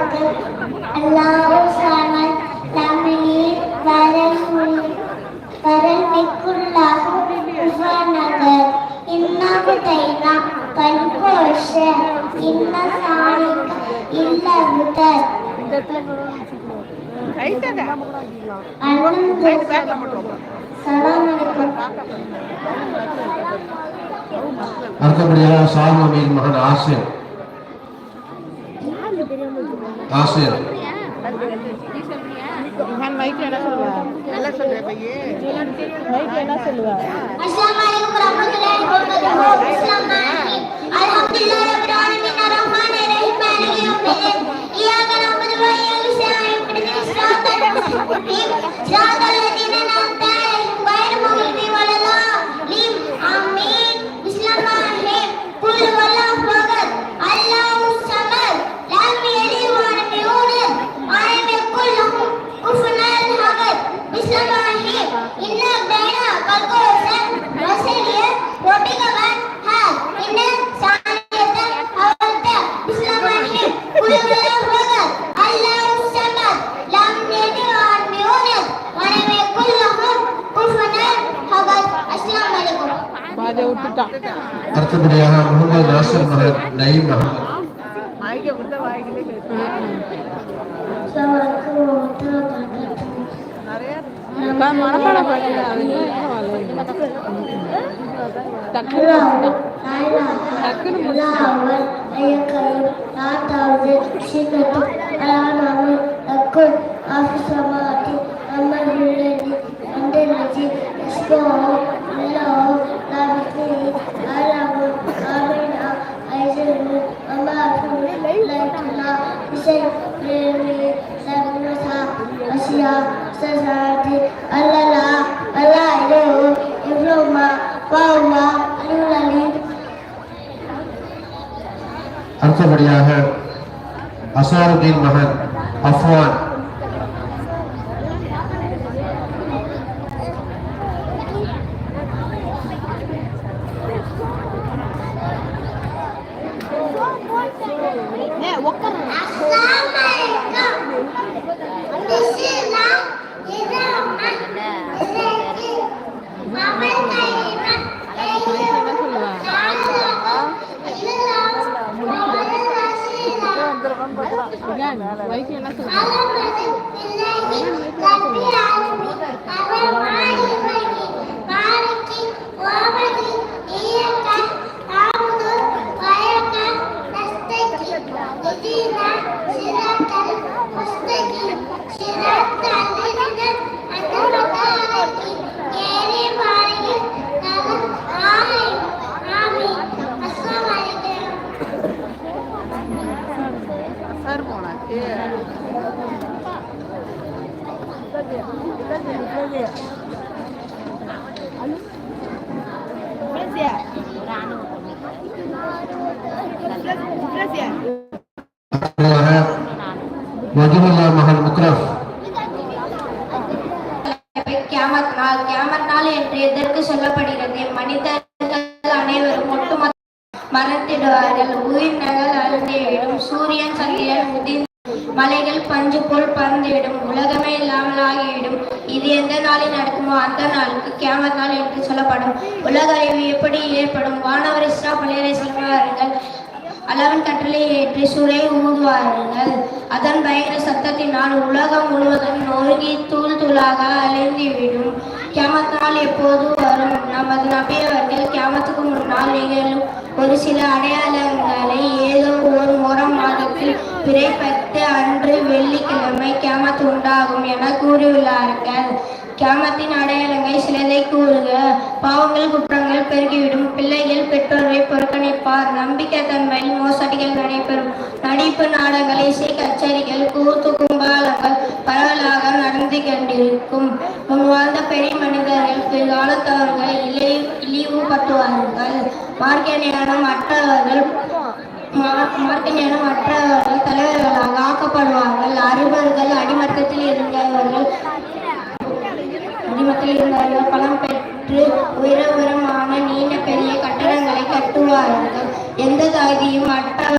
الله صمد لم يلد ولم يكن له كفوا أحد إنه دينا فالكوش إن ذلك إلا الهدى அடுத்தபடியாக சால்மமியின் மகன் ஆசிர் அடுத்தபடியாக முகமது நாசர் மகன் நயீம் அகமது அடுத்தபடியாக அசாருதீன் மகன் அஃப்வான் மகன் முக்ரஃப் கியாமத் நாள் என்று எதற்கு சொல்லப்படுகிறது? மனிதர்கள் அனைவரும் ஒட்டுமொத்த மறத்திடுவார்கள். உயிரினங்கள் அழிந்துவிடும். சூரியன் சந்திரன் உதிர்ந்து மலைகள் பஞ்சு போல் பறந்துவிடும். உலகமே இல்லாமல் ஆகிவிடும். இது எந்த நாளில் நடக்குமோ அந்த நாளுக்கு கியாமத் நாள் என்று சொல்லப்படும். உலக அழிவு எப்படி ஏற்படும்? வானவர் இஸ்ராப் செல்வார்கள். அளவன் கட்டளை ஏற்றி சுரை ஊதுவார்கள். அதன் பயங்கர சத்தத்தினால் உலகம் முழுவதும் நொறுங்கி தூள் தூளாக அழிந்துவிடும். கியாமத் நாள் எப்போது வரும்? நமது நபி அவர்கள் கியாமத்துக்கு முன்னால் நிகழும் ஒரு சில அடையாளங்களை ஏதோ ஒரு முறம் மாதத்தில் பிறை 10 அன்று வெள்ளிக்கிழமை கியாமத் உண்டாகும் என கூறியுள்ளார்கள். கியாமத்தின் அடையாளங்கள் சிலதை கூறுக. பாவங்கள் குற்றங்கள் பெருகிவிடும். பிள்ளைகள் பெற்றோரை புறக்கணிப்பார். நம்பிக்கை தன்மையில் மோசடிகள் நடைபெறும். நடிப்பு நாடகங்கள், இசை கச்சேரிகள், கூத்து கும்பாலங்கள் பரவலாக நடந்து கொண்டிருக்கும். முன் வாழ்ந்த பெரிய மனிதர்கள் பிற்காலத்தவர்கள் இழிவுபடுத்துவார்கள். மார்க்க ஞானம் அற்றவர்கள் தலைவர்களாக ஆக்கப்படுவார்கள். அறிவர்கள் அடிமட்டத்தில் இருந்தவர்கள் பலம் பெற்று உயரமான நீண்ட பெரிய கட்டடங்களை கட்டுவார்கள். எந்த தகுதியும் அற்ற